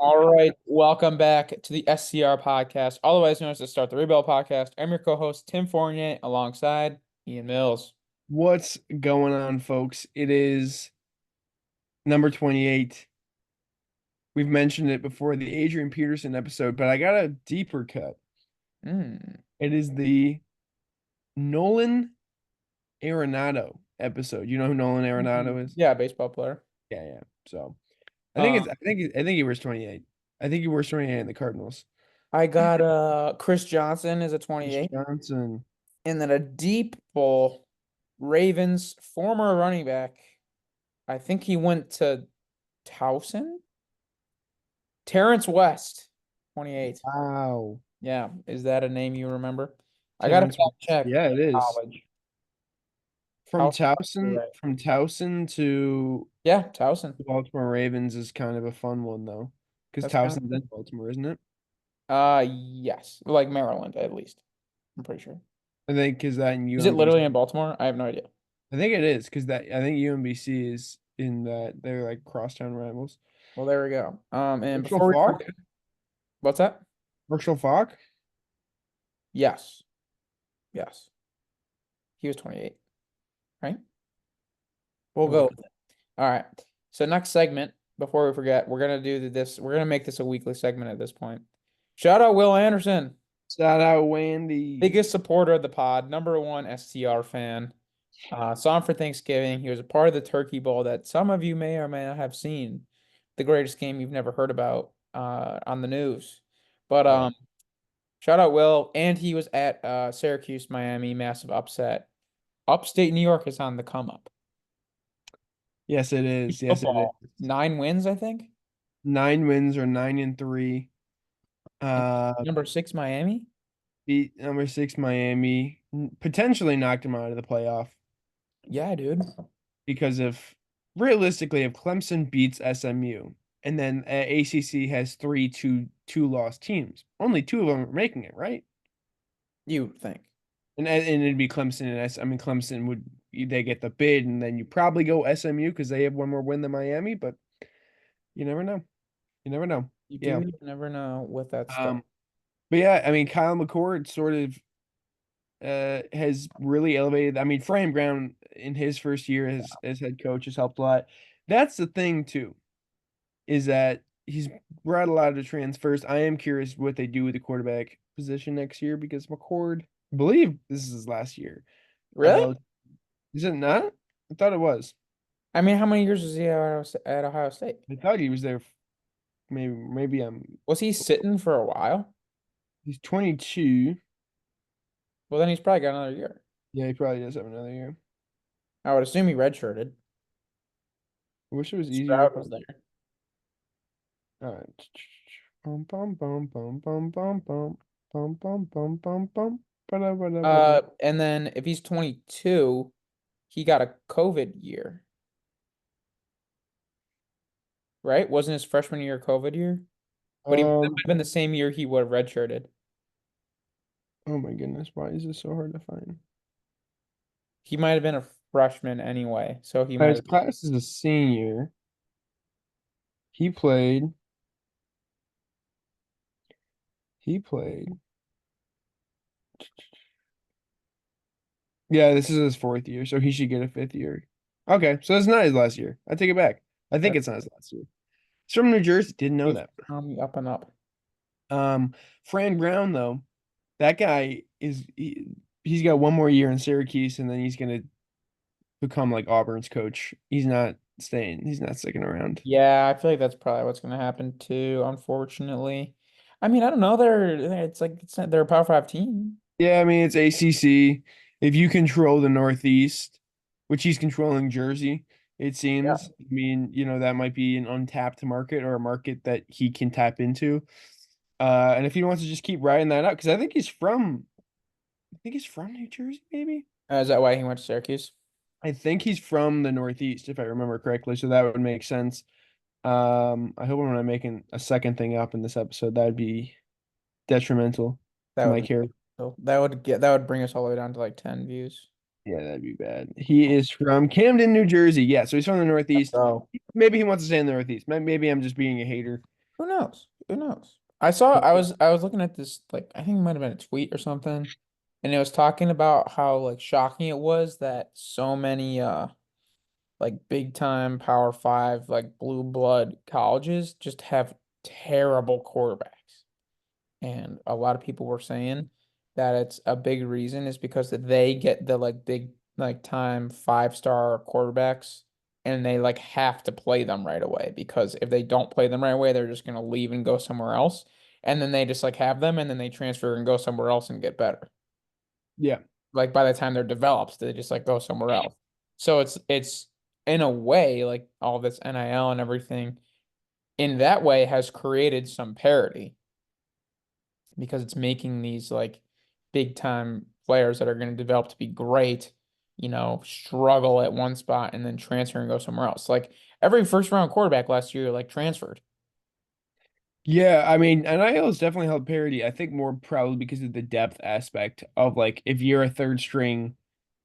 All right, welcome back to the STR podcast, otherwise known as the Start the Rebuild podcast. I'm your co-host Tim Fournier, alongside Ian Mills. What's going on, folks? It is number 28. We've mentioned it before, the Adrian Peterson episode, but I got a deeper cut. Mm. It is the Nolan Arenado episode. You know who Nolan Arenado is? Yeah, baseball player. Yeah, yeah. So I think Um, it's I think he wears 28. I think he wears 28 in the Cardinals. I got Chris Johnson is a Chris 28, Johnson. and then a deep ball Ravens former running back. I think he went to Towson. Terrance West, 28. Wow. Yeah, is that a name you remember? I got to Terrance. fact check Yeah, it is. college. Towson. From Towson to Yeah, Towson. the Baltimore Ravens is kind of a fun one though, because That's kind Towson's of in Baltimore, isn't it? yes, like Maryland at least. I'm pretty sure. I think because that in Is it UMBC, literally in Baltimore? I have no idea. I think it is because that I think UMBC is in that they're like crosstown rivals. Well, there we go. And Marshall before we Faulk, forget, what's that? Marshall Faulk. Yes, yes, he was 28, right? We'll Okay. go with it. All right. So next segment, before we forget, we're gonna do this. We're gonna make this a weekly segment at this point. Shout out Will Anderson, Shout out Wendy. biggest supporter of the pod, number one STR fan. Saw him for Thanksgiving. He was a part of the Turkey Bowl that some of you may or may not have seen. The greatest game you've never heard about on the news. But Right. shout out Will. And he was at Syracuse, Miami, massive upset. Upstate New York is on the come up. Yes, it is. Yes, it Football, is. 9 wins, I think. 9 wins or 9-3. And Uh, number six, Miami. beat number 6 Miami. Potentially knocked him out of the playoff Yeah, dude. because of realistically, if Clemson beats SMU and then ACC has two lost teams, only two of them are making it, right? You would think. And it'd be Clemson and I mean Clemson would they get the bid and then you probably go SMU because they have one more win than Miami, but you never know. You never know. You Yeah. do never know with that stuff. Um, but yeah, I mean Kyle McCord sort of has really elevated. I mean, Fran Brown in his first year as head coach has helped a lot. That's the thing too, is that he's brought a lot of transfers. I am curious what they do with the quarterback position next year because McCord, I believe this is his last year at Really? Is it not? I thought it was. I mean, how many years was he at Ohio State? I thought he was there. Maybe I'm. Was he sitting for a while? He's 22. Well, then he's probably got another year. Yeah, he probably does have another year. I would assume he redshirted. I wish it was easier. Stroud was there. All right. Bum bum bum bum bum bum bum bum bum bum bum bum. Bada, bada, bada. And then if he's 22, he got a COVID year, right? Wasn't his freshman year a COVID year? But he that might Um. have been the same year he would have redshirted. Oh my goodness, why is this so hard to find? He might have been a freshman anyway, so he might His have. class is a senior. He played. He played. Yeah, this is his fourth year, so he should get a fifth year. Okay, so it's not his last year. I take it back. I think it's not his last year. He's from New Jersey. Didn't know He's that. on the up and up. Fran Brown though, that guy he's got one more year in Syracuse, and then he's gonna become like Auburn's coach. He's not staying. He's not sticking around. Yeah, I feel like that's probably what's going to happen too, unfortunately. I mean, I don't know. It's like it's not, they're a Power Five team. Yeah, I mean it's ACC. If you control the Northeast, which he's controlling Jersey, it Yeah. seems. I mean, that might be an untapped market or a market that he can tap into. And if he wants to just keep riding that out, because I think he's from New Jersey, maybe. Is that why he went to Syracuse? I think he's from the Northeast, if I remember correctly. So that would make sense. I hope I'm not making a second thing up in this episode. That would be detrimental That to my would be character. so that would bring us all the way down to like 10 views. Yeah, that'd be bad. He is from Camden, New Jersey. Yeah, so he's from the Northeast. Oh, Maybe he wants to stay in the Northeast. Maybe I'm just being a hater. Who knows? Who knows? I was looking at this, like, I think it might have been a tweet or something, and it was talking about how like shocking it was that so many like big time Power Five like blue blood colleges just have terrible quarterbacks. And a lot of people were saying that it's a big reason is because that they get the like big like time 5-star quarterbacks and they like have to play them right away because if they don't play them right away, they're just gonna leave and go somewhere else. And then they just like have them and then they transfer and go somewhere else and get better. Yeah. Like by the time they're developed, they just like go somewhere else. So it's in a way like all this NIL and everything in that way has created some parity because it's making these like big time players that are going to develop to be great, struggle at one spot and then transfer and go somewhere else. Like every first round quarterback last year, like transferred. Yeah, I mean, NIL has definitely helped parity. I think more probably because of the depth aspect of like if you're a third string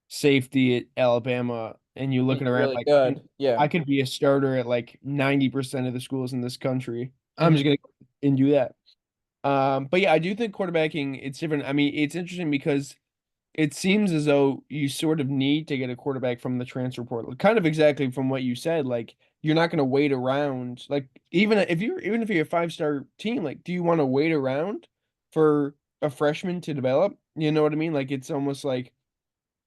safety at Alabama and you're And looking you're around really like good. I Yeah. could be a starter at like 90% of the schools in this country. I'm just Hmm. gonna go and do that. But yeah, I do think quarterbacking it's different. I mean, it's interesting because it seems as though you sort of need to get a quarterback from the transfer portal. Kind of exactly from what you said. Like you're not going to wait around. Like even if you're a 5-star team, like do you want to wait around for a freshman to develop? You know what I mean? Like it's almost like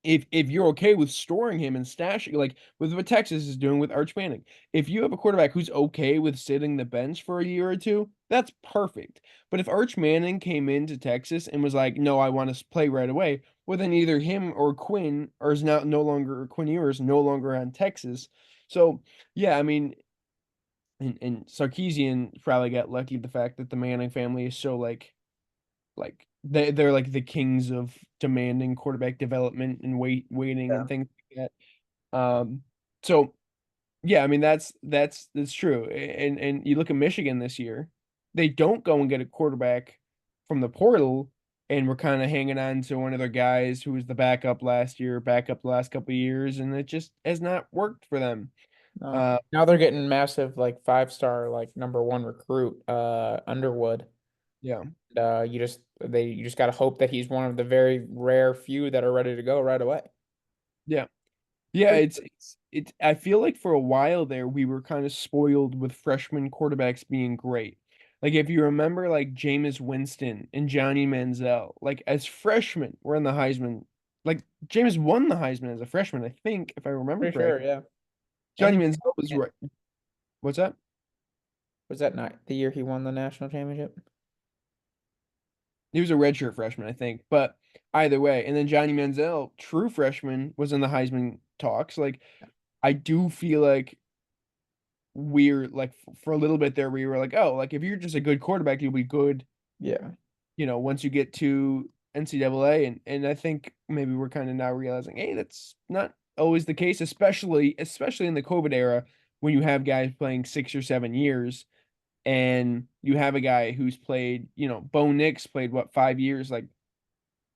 if you're okay with storing him and stashing, like with what Texas is doing with Arch Manning, if you have a quarterback who's okay with sitting the bench for a year or two, that's perfect. But if Arch Manning came into Texas and was like, "No, I want to play right away," well, then either him or Quinn or is now no longer Quinn Ewers no longer on Texas. So yeah, I mean, and Sarkisian probably got lucky the fact that the Manning family is so like they're like the kings of demanding quarterback development and waiting Yeah. and things like that. So yeah, I mean that's true. And you look at Michigan this year, they don't go and get a quarterback from the portal, and we're kind of hanging on to one of their guys who was the backup last year, backup the last couple of years, and it just has not worked for them. No. Uh, Now they're getting massive like 5-star like number one recruit, Underwood. yeah. You just gotta hope that he's one of the very rare few that are ready to go right away. Yeah. Yeah, it's I feel like for a while there we were kind of spoiled with freshman quarterbacks being great. Like if you remember like Jameis Winston and Johnny Manziel, like as freshmen were in the Heisman. Like Jameis won the Heisman as a freshman, I think, if I remember Pretty sure, correctly. yeah. And Johnny he Manziel was right. What's that? was that not the year he won the national championship? He was a redshirt freshman, I think. But either way, and then Johnny Manziel, true freshman, was in the Heisman talks. Like I do feel like we're like for a little bit there we were like, oh, like if you're just a good quarterback, you'll be good, Yeah. once you get to NCAA. And I think maybe we're kind of now realizing, hey, that's not always the case, especially in the COVID era when you have guys playing 6 or 7 years and you have a guy who's played, Bo Nix played what 5 years. Like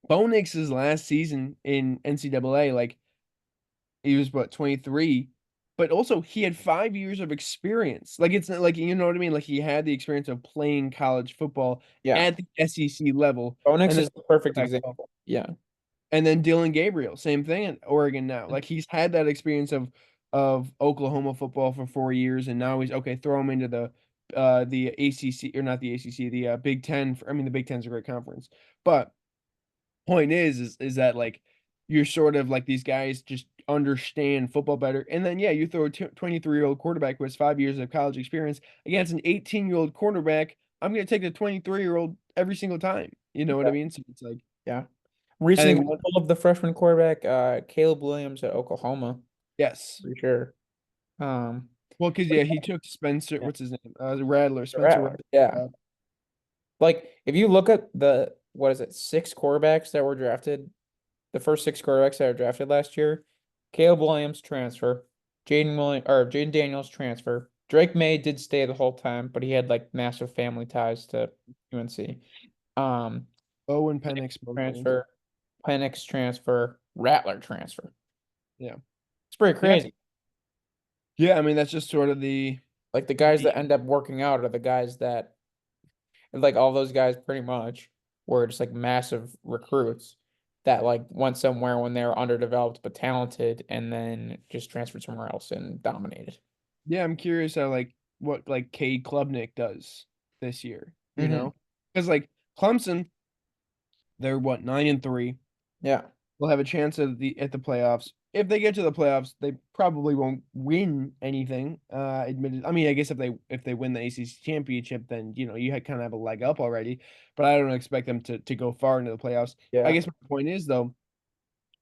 Bo Nix's last season in NCAA, like he was what 23, but also he had 5 years of experience. Like it's not like you know what I mean. Like he had the experience of playing college football Yeah. at the SEC level, Bonix and then is the perfect Pac-12. example. Yeah. And then Dylan Gabriel, same thing in Oregon now. Like he's had that experience of Oklahoma football for 4 years, and now he's okay. Throw him into the ACC or not the ACC, the Big Ten. I mean, the Big Ten's a great conference, but point is that like you're sort of like these guys just understand football better. And then yeah, you throw a 23-year-old quarterback who has 5 years of college experience against an 18-year-old quarterback. I'm going to take the 23-year-old every single time. You know what I Yeah. mean? So it's like Yeah. I Recent think example of the freshman quarterback, Caleb Williams at Oklahoma, yes. for sure. Um, Well, because but yeah, he took Spencer. yeah, What's his name? Rattler. the Spencer Rattler. Yeah. Rattler. Like if you look at the what is it, six quarterbacks that were drafted, the first six quarterbacks that were drafted last year, Caleb Williams transfer, Jaden Daniels transfer. Drake May did stay the whole time, but he had like massive family ties to UNC. Um, Owen Penix both transfer. transfer, Penix transfer, Rattler transfer. Yeah. It's pretty Yeah. crazy. Yeah. I mean, that's just sort of the Like the guys that end up working out are the guys that like all those guys pretty much were just like massive recruits that like went somewhere when they were underdeveloped but talented and then just transferred somewhere else and dominated. Yeah, I'm curious how like what like Cade Klubnik does this year, you Hmm. know? Because like Clemson, they're what, 9-3. Yeah. They'll have a chance at the playoffs. If they get to the playoffs, they probably won't win anything. Admitted. I mean, I guess if they win the ACC championship, then you kind of have a leg up already. But I don't expect them to go far into the playoffs. I Yeah. guess my point is though,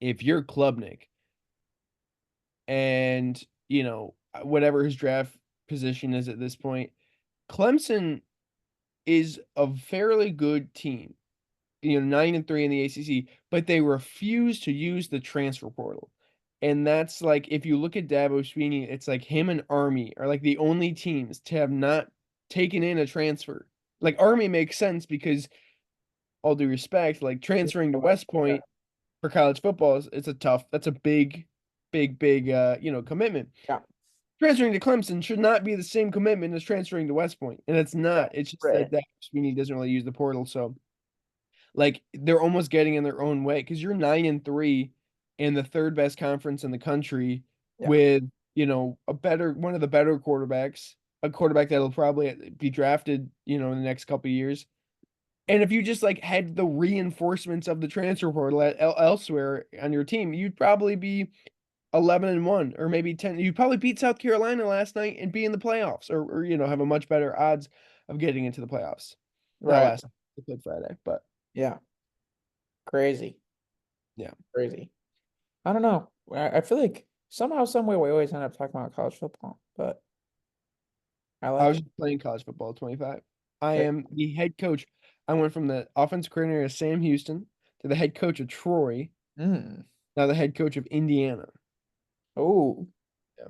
if you're Klubnik and whatever his draft position is at this point, Clemson is a fairly good team. 9-3 in the ACC, but they refuse to use the transfer portal. And that's like, if you look at Dabo Swinney, it's like him and Army are like the only teams to have not taken in a transfer. Like Army makes sense because, all due respect, like transferring to West Point for college football that's a big commitment. Yeah. Transferring to Clemson should not be the same commitment as transferring to West Point, and it's Yeah. not. It's just Right. that Swinney doesn't really use the portal, so like they're almost getting in their own way because you're 9-3 in the third best conference in the country Yeah. with a better one of the better quarterbacks, a quarterback that'll probably be drafted in the next couple of years. And if you just like had the reinforcements of the transfer portal elsewhere on your team, you'd probably be 11-1 or maybe 10. You'd probably beat South Carolina last night and be in the playoffs, or have a much better odds of getting into the playoffs. Not Right. last night, they played Friday, but Yeah. Crazy. yeah. Crazy. I don't know. I feel like somehow, some way, we always end up talking about college football, but I I like was it. just playing college football at 25. I There- am the head coach. I went from the offensive coordinator of Sam Houston to the head coach of Troy, Mm. now the head coach of Indiana. Oh, Yeah.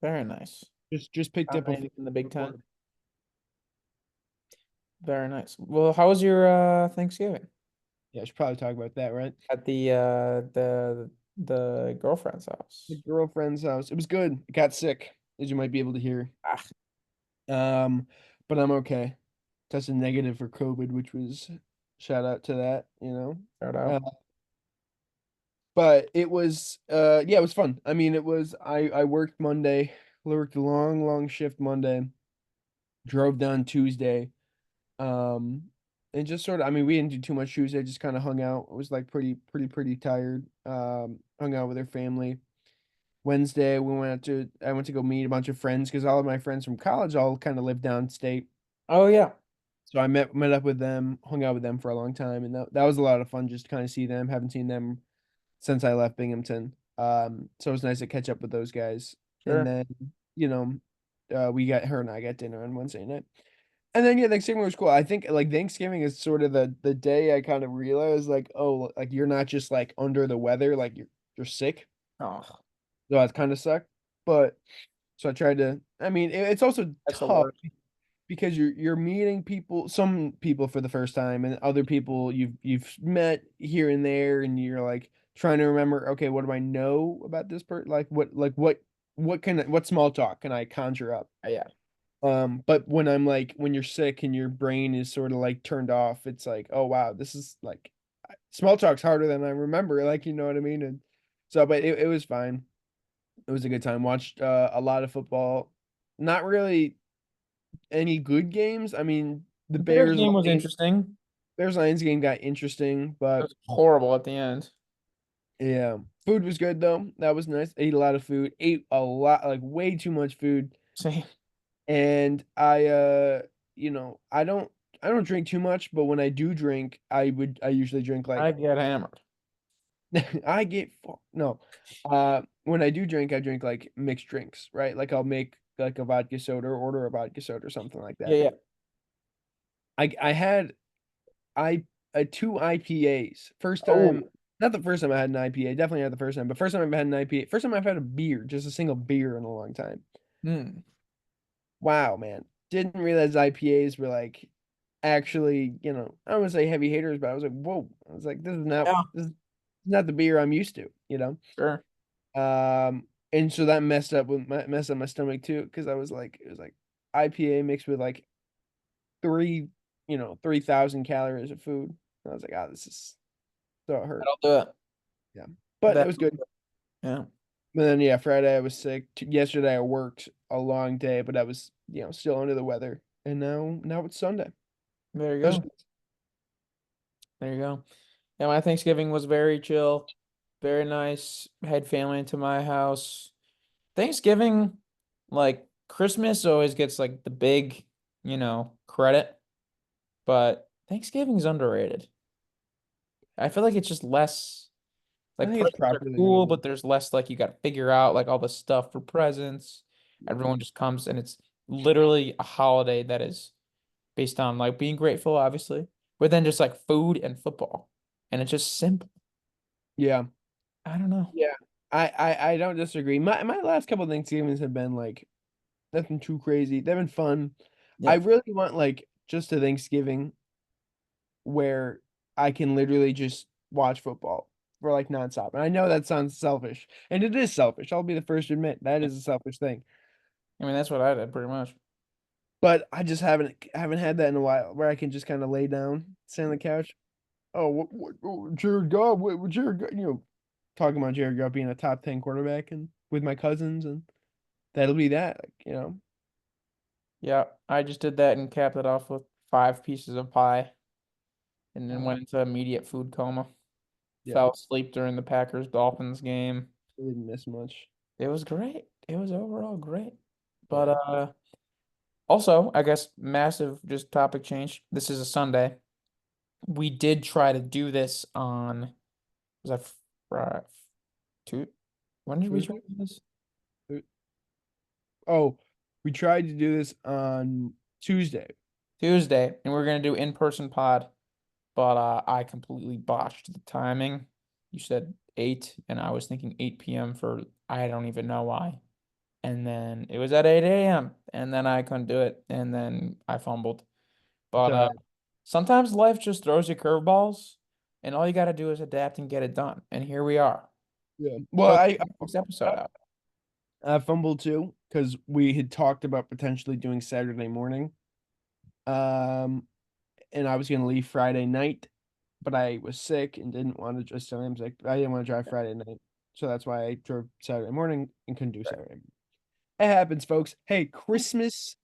very nice. Just picked up a Dominating in the Big Ten. quarter. Very nice. Well, how was your Thanksgiving Yeah, I should probably talk about that, right? at the girlfriend's The house? girlfriend's house. It was good. I got sick, as you might be able to hear. Ah, Um, but I'm okay. Tested negative for COVID, which was shout out to that. shout Uh, out. but it was yeah, it was fun. I mean, I worked Monday, worked a long shift Monday, drove down Tuesday. Um and just sort of, I mean, we didn't do too much Tuesday, just kind of hung out. It was like pretty tired. Hung out with her family. Wednesday I went to go meet a bunch of friends because all of my friends from college all kind of live downstate. Oh yeah, So I met up with them, hung out with them for a long time, and that was a lot of fun just to kind of see them. Haven't seen them since I left Binghamton. So it was nice to catch up with those guys. And sure. then, you know, we got her and I got dinner on Wednesday night. And then yeah, Thanksgiving was cool. I think like Thanksgiving is sort of the day I kind of realized like, oh, like you're not just like under the weather, like you're sick. Oh, So that kind of sucked. But so I tried to, I mean, it's also that's the tough worst. because you're meeting some people for the first time and other people you've met here and there, and you're like trying to remember, okay, what do I know about this person? What small talk can I conjure up? Yeah, But when you're sick and your brain is sort of like turned off, it's like, oh wow, this is like small talk's harder than I remember, like you know what I mean? And so but it was fine. It was a good time. Watched a lot of football. Not really any good games. I mean, the the Bears Bears game was Lions interesting. Bears Lions game got interesting, It but was horrible at the end. yeah, food was good though. That was nice. Ate a lot of food. Ate a lot, like way too much food. See, And I don't drink too much, but when I do drink, I usually drink I like get hammered. I get no. When I do drink, I drink like mixed drinks, right? Like I'll make like a vodka soda or order a vodka soda or something like Yeah, that. yeah. I had I two IPAs. First time, Oh, not the first time I had an IPA, definitely not the first time, but first time I've had an IPA. First time I've had a beer, just a single beer in a long time. hmm. Wow, man. Didn't realize IPAs were like actually, I don't want to say heavy haters, but I was like, whoa. I was like, this is not Yeah, this is not the beer I'm used to. sure. And so that messed up my stomach too, because I was like, it was like IPA mixed with like three, 3,000 calories of food. And I was like, this is so it hurt. That'll do it. Yeah, but it That, was good. yeah. And then yeah, Friday I was sick. Yesterday I worked a long day, but I was still under the weather. And now it's Sunday. There you How's go. There you go. Yeah, my Thanksgiving was very chill, very nice. Had family into my house. Thanksgiving, like Christmas always gets like the big, credit, but Thanksgiving's underrated. I feel like it's just less I like think it's presents are properly cool, underrated. but there's less like you got to figure out like all the stuff for presents. Everyone just comes and it's literally a holiday that is based on like being grateful, obviously, but then just like food and football. And it's just simple. Yeah. I don't know. Yeah. I don't disagree. My last couple of Thanksgivings have been like nothing too crazy. They've been fun. I Yep. really want like just a Thanksgiving where I can literally just watch football for like nonstop. And I know that sounds selfish, and it is selfish. I'll be the first to admit that is a selfish thing. I mean, that's what I did pretty much. But I just haven't had that in a while where I can just kind of lay down, sit on the couch. Oh, Jared Goff, what Jared Goff, talking about Jared Goff being a top 10 quarterback and with my cousins, and that'll be that, Yeah, I just did that and capped it off with 5 pieces of pie and then uh, went into immediate food coma. yeah, Fell asleep during the Packers Dolphins game. I didn't miss much. It was great. It was overall great. But Yeah. also, I guess massive just topic change. This is a Sunday. We did try to do this on was that Friday? Two? When did we try Tuesday? to do this? Oh, we tried to do this on Tuesday. Tuesday, and we're gonna do in-person pod, but I completely botched the timing. You said 8, and I was thinking 8 p.m. for I don't even know why. And then it was at 8 a.m. and then I couldn't do it, and then I fumbled. It's But sometimes life just throws you curveballs, and all you got to do is adapt and get it done. And here we are. Yeah. Well, So next episode out. I fumbled too because we had talked about potentially doing Saturday morning. Um, and I was gonna leave Friday night, but I was sick and didn't want to just tell him sick. I didn't want to drive Friday night, so that's why I drove Saturday morning and couldn't do Saturday. It happens, folks. Hey, Christmas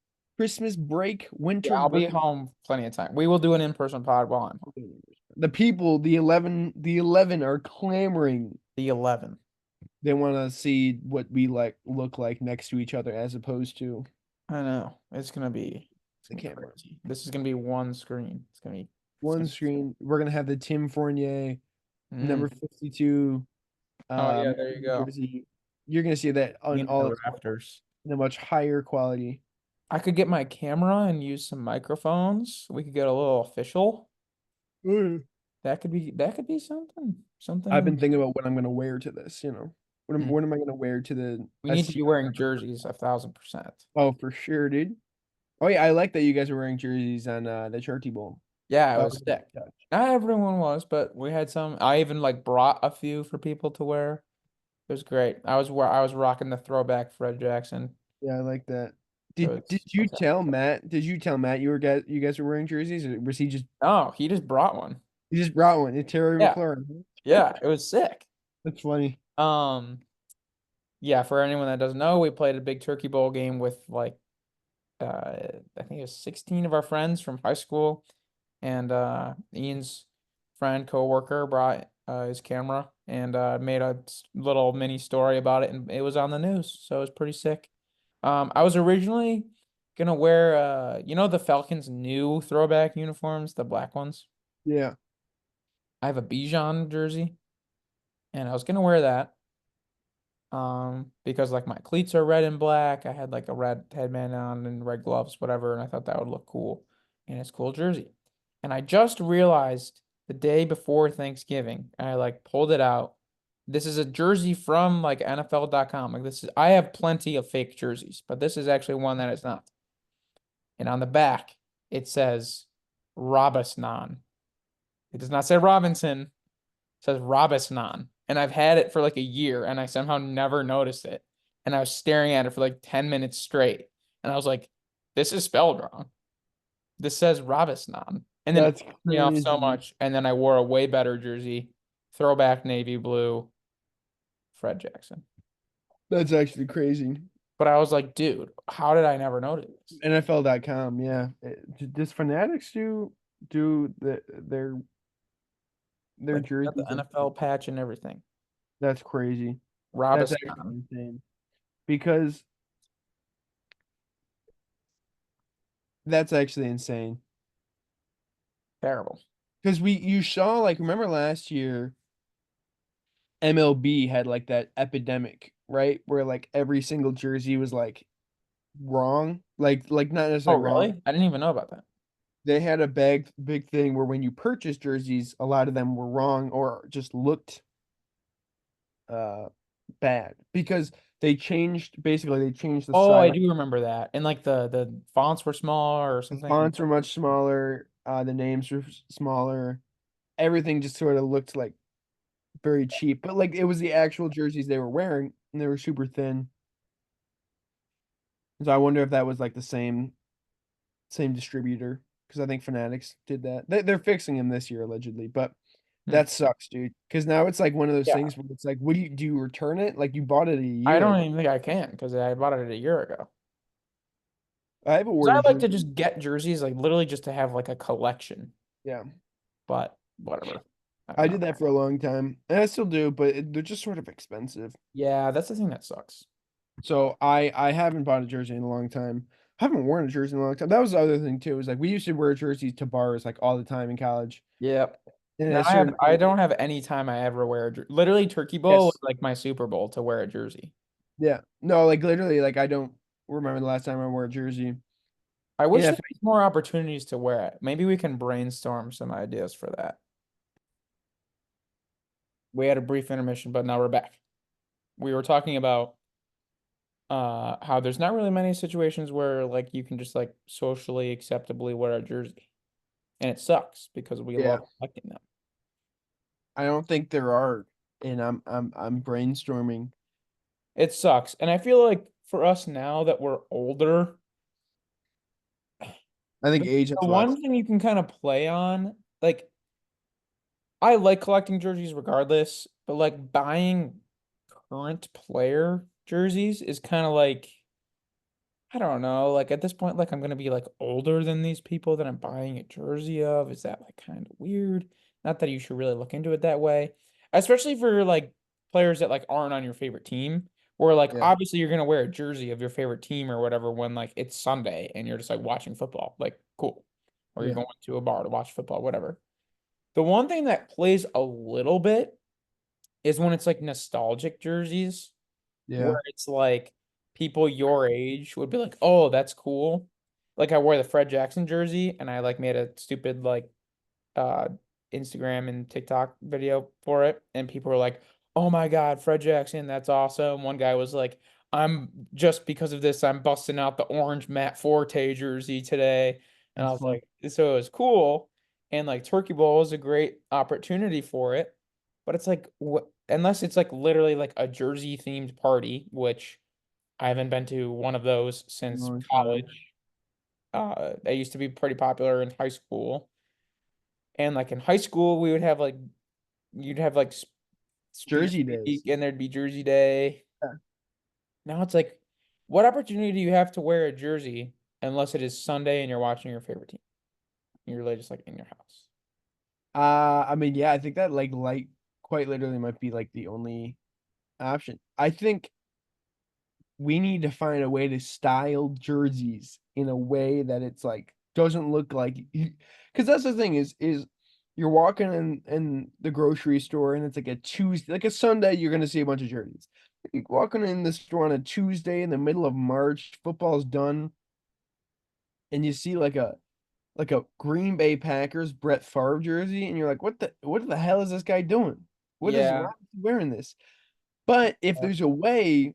break, Yeah, winter I'll be break. home plenty of time. We will do an in-person pod while I'm home. The people, the 11 are clamoring. The 11. They want to see what we look like next to each other as opposed to I know. It's the gonna be camera. crazy. This is gonna be one screen. It's One gonna screen. We're gonna have the Tim Fournier mm. number 52 Oh yeah, there you go. jersey. You're gonna see that on In the all its rafters. in a much higher quality. I could get my camera and use some microphones. We could get a little official. Mm. That could be something. I've Something. been thinking about what I'm gonna wear to this. Mm. What am I gonna wear to the We need to be wearing STR? jerseys 1,000%. Oh, for sure, dude. Oh yeah, I like that you guys are wearing jerseys on the Charity Bowl. Yeah, it Oh, was sick. Not everyone was, but we had some. I even like brought a few for people to wear. It was great. I was rocking the throwback Fred Jackson. yeah, I like that. It Did was, I you was tell Matt? Did you tell Matt you guys were wearing jerseys, or was No, he just brought one. he just brought one? It's Terry Yeah, McLaurin. yeah, it was sick. That's funny. Um, yeah, for anyone that doesn't know, we played a big turkey bowl game with like I think it was 16 of our friends from high school, and Ian's friend coworker brought his camera and made a little mini story about it, and it was on the news, so it was pretty sick. I was originally gonna wear the Falcons' new throwback uniforms, the black ones. Yeah. I have a Bijan jersey, and I was gonna wear that. Because like my cleats are red and black. I had like a red headband on and red gloves, whatever, and I thought that would look cool. And it's a cool jersey. And I just realized the day before Thanksgiving, I like pulled it out. This is a jersey from like NFL.com. Like this is I have plenty of fake jerseys, but this is actually one that is not. And on the back, it says Robisnon. It does not say Robinson, it says Robisnon. And I've had it for like a year and I somehow never noticed it. and I was staring at it for like 10 minutes straight. And I was like, this is spelled wrong. This says Robisnon. And then it That's pissed me off so crazy. much. And then I wore a way better jersey, throwback navy blue, Fred Jackson. That's actually crazy. But I was like, dude, how did I never notice this? NFL.com, yeah. Does Fanatics do their Like, got jerseys? the NFL patch and everything. That's crazy. That's actually Robisnon. insane. Because that's actually insane. Terrible. Because you saw like remember last year MLB had like that epidemic, right? Where like every single jersey was like wrong. Like not Oh, necessarily wrong. really? I didn't even know about that. They had a big thing where when you purchase jerseys, a lot of them were wrong or just looked uh bad because they changed the Oh, I style. do remember that. And like the fonts were small or The something. fonts were much smaller, the names were smaller. Everything just sort of looked like very cheap, but like it was the actual jerseys they were wearing and they were super thin. So I wonder if that was like the same distributor because I think Fanatics did that. They're fixing him this year allegedly, but Hmm. that sucks, dude. Because now it's like one of those Yeah. things where it's like, what do you return it? Like you bought it a I year don't ago. even think I can because I bought it a year ago. I haven't So worn I a like to jersey. just get jerseys, like literally just to have like a collection, Yeah, but whatever. I don't I know. did that for a long time, and I still do, but they're just sort of expensive. Yeah, that's the thing that sucks. So I haven't bought a jersey in a long time. I haven't worn a jersey in a long time. That was the other thing too. Is like we used to wear jerseys to bars like all the time in college, Yep. and Now at a certain I point, don't have any time I ever wear a literally Turkey Bowl was yes, like my Super Bowl to wear a jersey. yeah, no, like literally, like I don't remember the last time I wore a jersey. I wish Yeah, there was more opportunities to wear it. Maybe we can brainstorm some ideas for that. We had a brief intermission, but now we're back. We were talking about how there's not really many situations where like you can just like socially acceptably wear a jersey. And it sucks because we yeah. love collecting them. I don't think there are, and I'm brainstorming. It sucks. And I feel like for us now that we're older, I think the, age has the a lot. one thing you can kind of play on, like I like collecting jerseys regardless, but like buying current player jerseys is kind of like I don't know. Like at this point, like I'm gonna be like older than these people that I'm buying a jersey of. Is that like kind of weird? Not that you should really look into it that way, especially for like players that like aren't on your favorite team. Or like Yeah, obviously you're gonna wear a jersey of your favorite team or whatever when like it's Sunday and you're just like watching football. Like cool. Or you're yeah, going to a bar to watch football, whatever. The one thing that plays a little bit is when it's like nostalgic jerseys yeah. where it's like people your age would be like, "Oh, that's cool." Like I wore the Fred Jackson jersey and I like made a stupid like uh Instagram and TikTok video for it and people were like, "Oh my God, Fred Jackson, that's awesome." One guy was like, "I'm just because of this, I'm busting out the orange Matt Forte jersey today." And I That's was fun. like, so it was cool. And like Turkey Bowl is a great opportunity for it. But it's like what unless it's like literally like a jersey themed party, which I haven't been to one of those A since long time. college. They used to be pretty popular in high school. And like in high school, we would have like you'd have like beer Jersey days. week and there'd be Jersey Day. Yeah. Now it's like, what opportunity do you have to wear a jersey unless it is Sunday and you're watching your favorite team? You're really just like in your house. I mean, yeah, I think that like quite literally might be like the only option. I think we need to find a way to style jerseys in a way that it's like doesn't look like because that's the thing is you're walking in the grocery store and it's like a Tuesday, like a Sunday, you're gonna see a bunch of jerseys. You're walking in the store on a Tuesday in the middle of March, football's done, and you see like a Green Bay Packers Brett Favre jersey, and you're like, what the hell is this guy doing? Why Yeah. is he wearing this? But if there's a way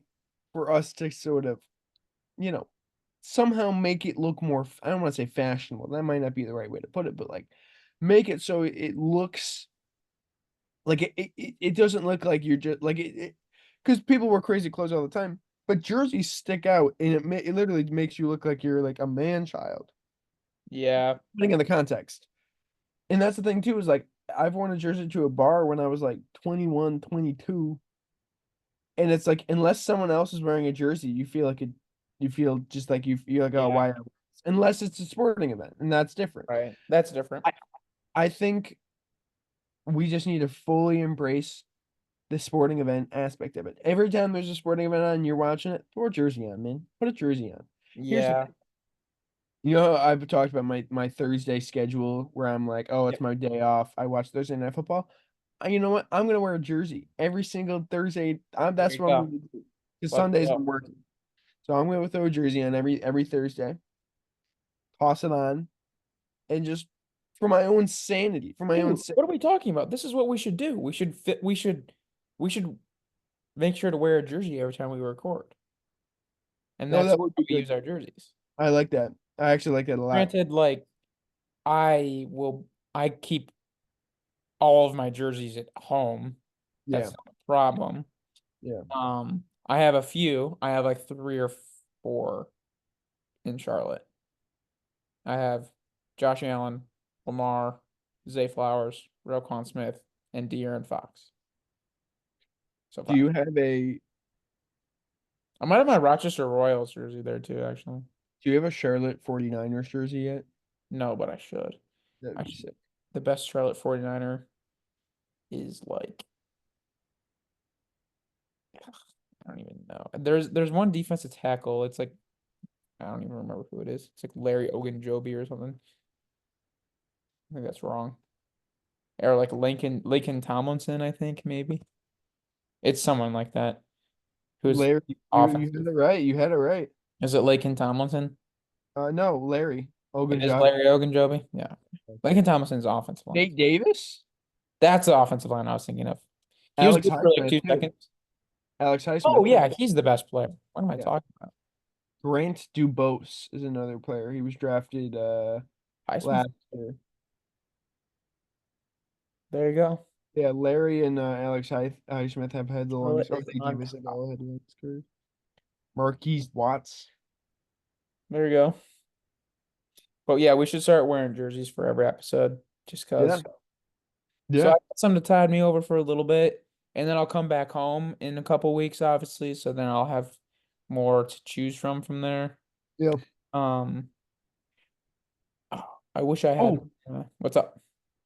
for us to sort of, you know, somehow make it look more, I don't want to say fashionable. That might not be the right way to put it, but like make it so it looks like it doesn't look like you're just like it because people wear crazy clothes all the time. but jerseys stick out, and it literally makes you look like you're like a man child, Yeah, depending on the context. And that's the thing too, is like I've worn a jersey to a bar when I was like 21, 22, and it's like unless someone else is wearing a jersey, you feel like you feel just like you're like, oh, yeah, why? Unless it's a sporting event, and that's different. right. That's different. I, I think we just need to fully embrace the sporting event aspect of it. Every time there's a sporting event on, you're watching it, throw a jersey on, man. Put a jersey on. Here's the Yeah. thing. You know, I've talked about my Thursday schedule where I'm like, oh, it's Yep. my day off. I watch Thursday night football. You know what? I'm gonna wear a jersey every single Thursday. There That's you what I'm go. gonna do. Because Let's Sundays go. I'm working, so I'm gonna throw a jersey on every Thursday. Toss it on, and just for my own sanity, for my own Dude, sake. what are we talking about? This is what we should do. We should make sure to wear a jersey every time we record. And No, that's that would how be we good. use our jerseys. I like that. I actually like that a lot. Granted, like I keep all of my jerseys at home. Yeah, That's not a problem. yeah. I have a few. I have like three or four in Charlotte. I have Josh Allen, Lamar, Zay Flowers, Roquan Smith, and De'Aaron Fox so Do far. you have a I might have my Rochester Royals jersey there too, actually. Do you have a Charlotte 49ers jersey yet? No, but I should. That'd I be should. sick. The best Charlotte 49er is like I don't even know. There's one defensive tackle. It's like I don't even remember who it is. It's like Larry Ogunjobi or something. I think that's wrong. Or like Lincoln Tomlinson, I think maybe. It's someone like that. Who's Larry, you had offensive. it right. You had it right. Is it Lincoln Tomlinson? No, Larry It is Ogunjobi. Larry Ogunjobi. Yeah. Lincoln Tomlinson's offensive line. Nate Davis, That's the offensive line I was thinking of. He was Alex good for like Highsmith two too. seconds. Alex Oh Highsmith too. yeah, he's the best player. What am I Yeah. talking about? Grant Dubose is another player. He was drafted Highsmith. last year. There you go. Yeah, Larry and Alex Highsmith have had the Charlotte longest. Oh, is Nate on Davis have top. all had the longest career. Marquise Watts. There you go. But yeah, we should start wearing jerseys for every episode just Yeah, because. So I yeah, got something to tide me over for a little bit, and then I'll come back home in a couple weeks, obviously. So then I'll have more to choose from there. yeah. Um, oh, I wish I had. Oh, What's up?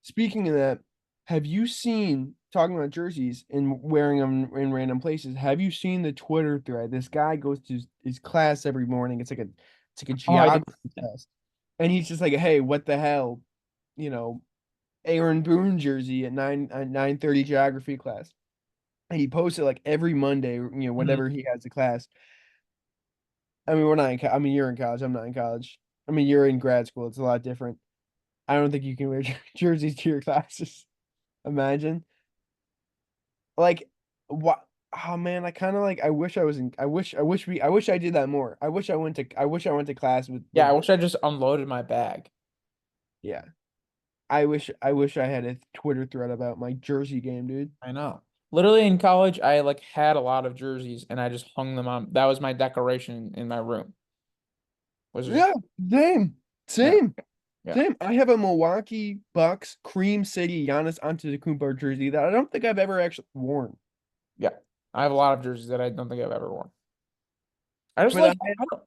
speaking of that, have you seen, talking about jerseys and wearing them in random places, have you seen the Twitter thread? This guy goes to his class every morning. It's like a Oh, I did. geography test. And he's just like, hey, what the hell? You know, Aaron Boone jersey at 9:30 geography class. And he posts it like every Monday, Mhm. whenever he has a class. I mean, we're not in I mean, you're in college. I'm not in college. I mean, you're in grad school. It's a lot different. I don't think you can wear jerseys to your classes. Imagine. Like what oh man, I kind of like I wish I was in I wish I did that more. I wish I went to class Yeah, I with wish I just unloaded my bag. yeah. I wish I had a Twitter thread about my jersey game, dude. I know. Literally in college, I like had a lot of jerseys and I just hung them on. That was my decoration in my room. Was just Yeah, same. yeah, Same. yeah, Same. I have a Milwaukee Bucks Cream City Giannis Antetokounmpo jersey that I don't think I've ever actually worn. yeah. I have a lot of jerseys that I don't think I've ever worn. I just But I like had, I don't,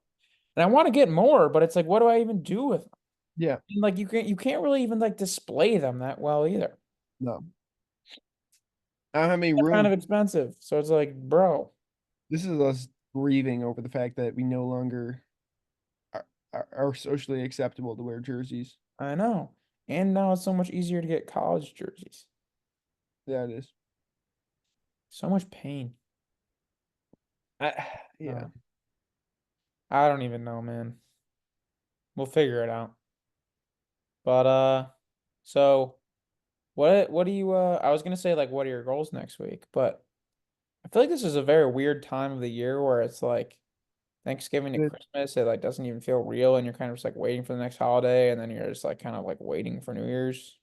and I want to get more, but it's like, what do I even do with them? yeah, And, like you can't really even like display them that well either. no. I don't have any They're kind of room. expensive, so it's like, bro, This is us grieving over the fact that we no longer are socially acceptable to wear jerseys. I know. And now it's so much easier to get college jerseys. Yeah, it is. So much pain. Yeah. Uh, I don't even know, man. We'll figure it out. But so what do you I was gonna say like what are your goals next week, but I feel like this is a very weird time of the year where it's like Thanksgiving to It- Christmas, it like doesn't even feel real and you're kind of just like waiting for the next holiday and then you're just like kind of like waiting for New Year's.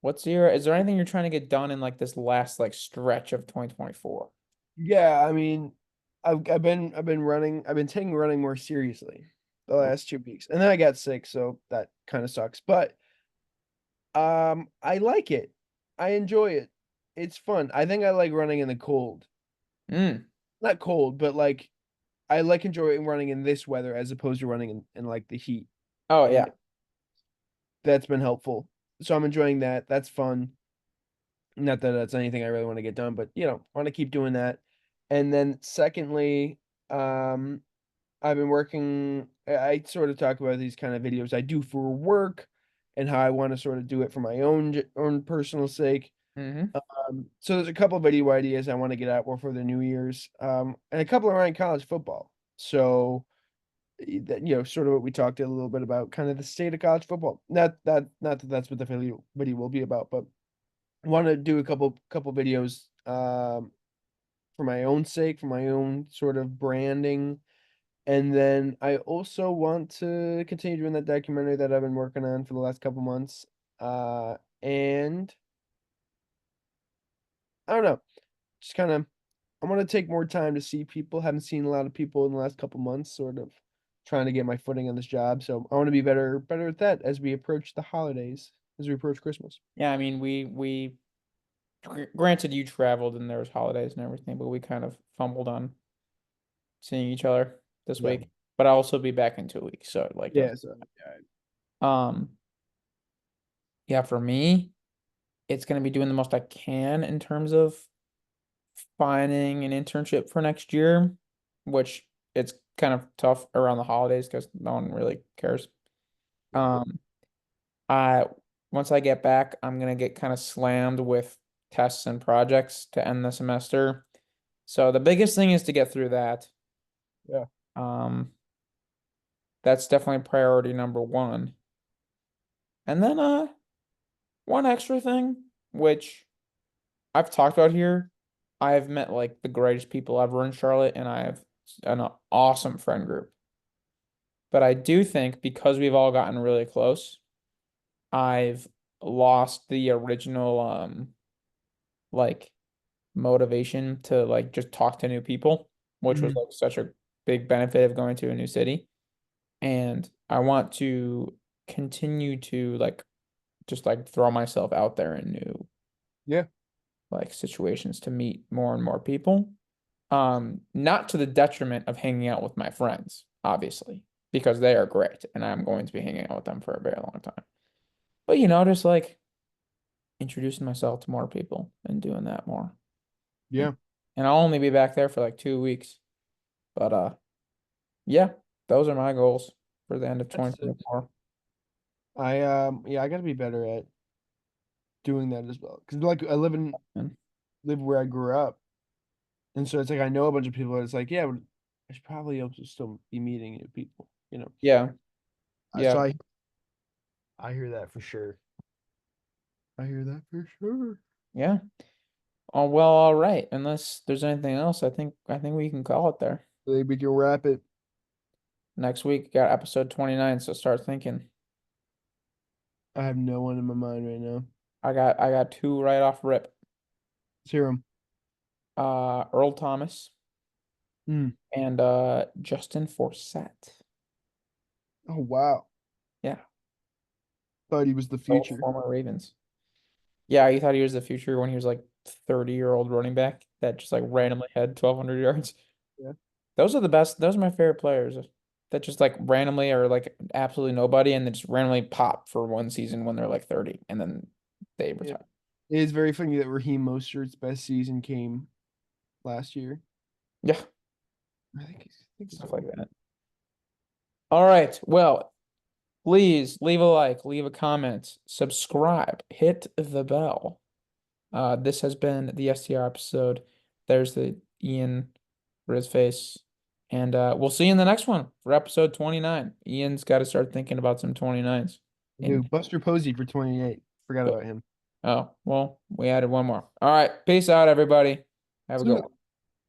Is there anything you're trying to get done in like this last like stretch of 2024? Yeah, I mean, I've been running. I've been taking running more seriously the last 2 weeks, and then I got sick, so that kind of sucks. But I like it. I enjoy it. It's fun. I think I like running in the cold. Mm. Not cold, but like I like enjoying running in this weather as opposed to running in like the heat, Oh yeah. and that's been helpful. So I'm enjoying that. That's fun. Not that that's anything I really want to get done, but want to keep doing that. And then secondly, um, I've been working. I sort of talk about these kind of videos I do for work, and how I want to sort of do it for my own personal sake. Mm-hmm. So there's a couple of video ideas I want to get out for the New Year's, and a couple around college football. So that sort of what we talked a little bit about, kind of the state of college football. Not that that's what the video will be about, but I want to do a couple videos for my own sake, for my own sort of branding. And then I also want to continue doing that documentary that I've been working on for the last couple months. And I don't know, just kind of I want to take more time to see people. Haven't seen a lot of people in the last couple months, sort of trying to get my footing on this job. So I want to be better at that as we approach the holidays, as we approach Christmas. Yeah, I mean, granted you traveled and there was holidays and everything, but we kind of fumbled on seeing each other this Yeah. week. But I'll also be back in 2 weeks, so like Yeah. So yeah. um yeah, for me, it's gonna be doing the most I can in terms of finding an internship for next year, which it's kind of tough around the holidays because no one really cares. Yeah. Um, I once I get back, I'm gonna get kind of slammed with tests and projects to end the semester. So the biggest thing is to get through that. Yeah. Um, that's definitely priority number one. And then one extra thing, which I've talked about here. I've met like the greatest people ever in Charlotte, and I have an awesome friend group. But I do think because we've all gotten really close, I've lost the original like motivation to like just talk to new people, which was Mhm. like such a big benefit of going to a new city. And I want to continue to like just like throw myself out there in new Yeah. like situations to meet more and more people. Not to the detriment of hanging out with my friends, obviously, because they are great and I'm going to be hanging out with them for a very long time. But just like introducing myself to more people and doing that more. Yeah. And I'll only be back there for like 2 weeks. But yeah, those are my goals for the end of That's it. 2024. I gotta be better at doing that as well. Because like And live where I grew up. And so it's like I know a bunch of people, and it's like, yeah, but I should probably also still be meeting new people. yeah, So yeah, I hear that for sure. I hear that for sure. yeah. Oh well, all right. Unless there's anything else, I think we can call it there. Maybe we can wrap it. Next week, got episode 29, so start thinking. I have no one in my mind right now. I got two right off rip. Let's hear him. Earl Thomas Mm. and Justin Forsett. Oh wow. Yeah, Thought he was the both future. former Ravens. Yeah, you thought he was the future when he was like 30-year-old running back that just like randomly had 1,200 yards. Yeah. Those are the best. Those are my favorite players that just like randomly are like absolutely nobody and then just randomly pop for one season when they're like 30 and then they Yeah. retire. It is very funny that Raheem Mostert's best season came last year. Yeah, I think it's stuff right. like that. All right. Well, please leave a like, leave a comment, subscribe, hit the bell. This has been the STR episode. There's the Ian for his face. And we'll see you in the next one for episode 29. Ian's got to start thinking about some 29s. New And Buster Posey for 28. Forgot about him. oh, well, we added one more. All right. Peace out, everybody. Have a See good you. one.